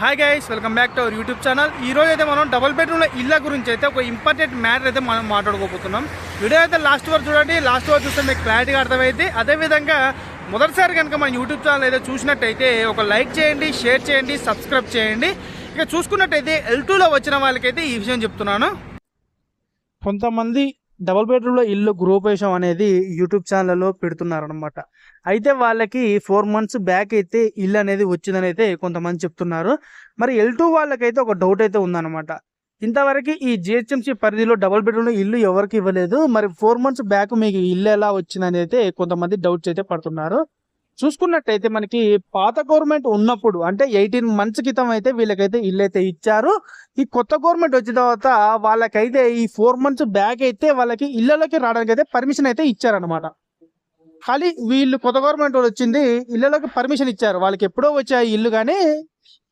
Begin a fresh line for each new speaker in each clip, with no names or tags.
Hi guys, welcome back to our YouTube channel. ఈ రోజు అయితే మనం డబుల్ బెడ్రూమ్ల ఇళ్ళ గురించి అయితే ఒక ఇంపార్టెంట్ మ్యాటర్ అయితే మనం మాట్లాడుకోబోతున్నాం. వీడియో అయితే లాస్ట్ వరకు చూడండి. లాస్ట్ వరకు చూస్తే మీకు క్లారిటీగా అర్థమైంది. అదేవిధంగా మొదటిసారి కనుక మన యూట్యూబ్ ఛానల్ అయితే చూసినట్టయితే ఒక లైక్ చేయండి, షేర్ చేయండి, సబ్స్క్రైబ్ చేయండి. ఇక చూసుకున్నట్టయితే L2లో వచ్చిన వాళ్ళకైతే ఈ విషయం చెప్తున్నాను. కొంతమంది డబుల్ బెడ్రూమ్లో ఇల్లు గృహప్రవేశం అనేది యూట్యూబ్ ఛానల్లో పెడుతున్నారనమాట. అయితే వాళ్ళకి 4 months బ్యాక్ అయితే ఇల్లు అనేది వచ్చిందని అయితే కొంతమంది చెప్తున్నారు. మరి L2 వాళ్ళకైతే ఒక డౌట్ అయితే ఉందన్నమాట. ఇంతవరకు ఈ GHMC పరిధిలో డబుల్ బెడ్రూమ్లో ఇల్లు ఎవరికి ఇవ్వలేదు. మరి 4 months బ్యాక్ మీకు ఇల్లు ఎలా వచ్చిందని అయితే కొంతమంది డౌట్స్ అయితే పడుతున్నారు. చూసుకున్నట్టయితే మనకి పాత గవర్నమెంట్ ఉన్నప్పుడు అంటే 18 months క్రితం అయితే వీళ్ళకైతే ఇల్లు అయితే ఇచ్చారు. ఈ కొత్త గవర్నమెంట్ వచ్చిన తర్వాత వాళ్ళకైతే ఈ 4 months బ్యాక్ అయితే వాళ్ళకి ఇళ్లలోకి రావడానికి అయితే పర్మిషన్ అయితే ఇచ్చారనమాట. ఖాళీ వీళ్ళు కొత్త గవర్నమెంట్ వచ్చింది, ఇళ్లలోకి పర్మిషన్ ఇచ్చారు. వాళ్ళకి ఎప్పుడో వచ్చాయి ఇల్లు, కానీ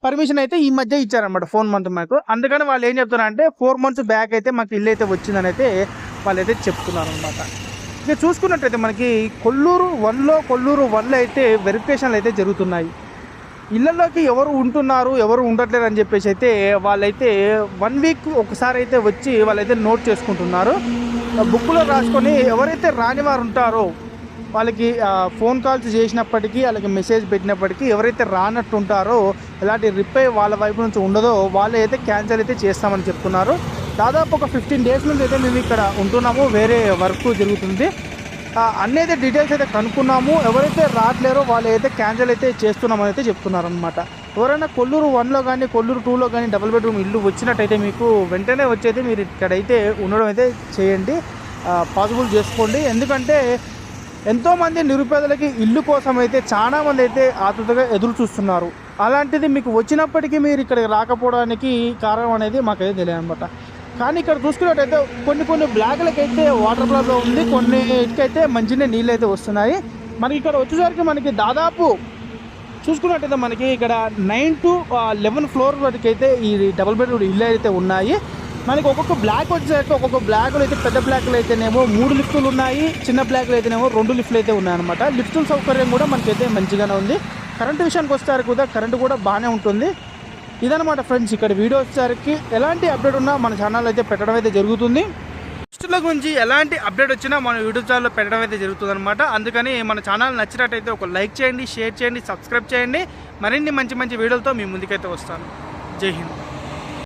పర్మిషన్ అయితే ఈ మధ్య ఇచ్చారనమాట 4 months మాకు. అందుకని వాళ్ళు ఏం చెప్తున్నారు అంటే 4 months బ్యాక్ అయితే మాకు ఇల్లు అయితే వచ్చిందని అయితే వాళ్ళైతే చెప్తున్నారు అనమాట. ఇక చూసుకున్నట్టయితే మనకి కొల్లూరు 1లో అయితే వెరిఫికేషన్లు అయితే జరుగుతున్నాయి. ఇళ్లలోకి ఎవరు ఉంటున్నారు, ఎవరు ఉండట్లేరు అని చెప్పేసి అయితే వాళ్ళైతే 1 week ఒకసారి అయితే వచ్చి వాళ్ళైతే నోట్ చేసుకుంటున్నారు. బుక్లో రాసుకొని ఎవరైతే రాని వారు ఉంటారో వాళ్ళకి ఫోన్ కాల్స్ చేసినప్పటికీ, వాళ్ళకి మెసేజ్ పెట్టినప్పటికీ ఎవరైతే రానట్టు ఉంటారో, ఎలాంటి రిప్లై వాళ్ళ వైపు నుంచి ఉండదో వాళ్ళు అయితే క్యాన్సిల్ అయితే చేస్తామని చెప్తున్నారు. దాదాపు ఒక 15 days నుంచి అయితే మేము ఇక్కడ ఉంటున్నాము, వేరే వర్క్ జరుగుతుంది. అన్నీ అయితే డీటెయిల్స్ అయితే కనుక్కున్నాము. ఎవరైతే రావట్లేరో వాళ్ళు అయితే క్యాన్సిల్ అయితే చేస్తున్నామని అయితే చెప్తున్నారు అనమాట. ఎవరైనా కొల్లూరు 1లో కానీ కొల్లూరు 2లో కానీ డబుల్ బెడ్రూమ్ ఇల్లు వచ్చినట్టయితే మీకు వెంటనే వచ్చైతే మీరు ఇక్కడైతే ఉండడం అయితే చేయండి, పాసిబుల్ చేసుకోండి. ఎందుకంటే ఎంతోమంది నిరుపేదలకి ఇల్లు కోసం అయితే చాలామంది అయితే ఆతృతగా ఎదురు చూస్తున్నారు. అలాంటిది మీకు వచ్చినప్పటికీ మీరు ఇక్కడికి రాకపోవడానికి కారణం అనేది మాకైతే తెలియదు అనమాట. కానీ ఇక్కడ చూసుకున్నట్టయితే కొన్ని బ్లాక్లకైతే వాటర్ ప్రాబ్లం ఉంది, కొన్నిటికైతే మంచిగా నీళ్ళు అయితే వస్తున్నాయి. మనకి ఇక్కడ వచ్చేసరికి మనకి దాదాపు చూసుకున్నట్టయితే మనకి ఇక్కడ 9 to 11 floor వరకు అయితే ఈ డబుల్ బెడ్రూమ్ ఇల్లు అయితే ఉన్నాయి. మనకి ఒక్కొక్క బ్లాక్ వచ్చేసరికి ఒక్కొక్క బ్లాక్లో అయితే పెద్ద బ్లాక్లు అయితేనేమో 3 లిఫ్టులు ఉన్నాయి, చిన్న బ్లాక్లు అయితేనేమో 2 లిఫ్ట్లు అయితే ఉన్నాయన్నమాట. లిఫ్టుల సౌకర్యం కూడా మనకైతే మంచిగానే ఉంది. కరెంటు విషయానికి వచ్చేసరికి కూడా కరెంటు కూడా బాగానే ఉంటుంది. ఇదనమాట ఫ్రెండ్స్, ఇక్కడ వీడియో వచ్చేసరికి ఎలాంటి అప్డేట్ ఉన్నా మన ఛానల్ అయితే పెట్టడం అయితే జరుగుతుంది. లిస్టుల గురించి ఎలాంటి అప్డేట్ వచ్చినా మన యూట్యూబ్ ఛానల్లో పెట్టడం అయితే జరుగుతుంది అనమాట. అందుకని మన ఛానల్ నచ్చినట్టయితే ఒక లైక్ చేయండి, షేర్ చేయండి, సబ్స్క్రైబ్ చేయండి. మరిన్ని మంచి వీడియోలతో మీ ముందుకైతే వస్తాను. జై హింద్.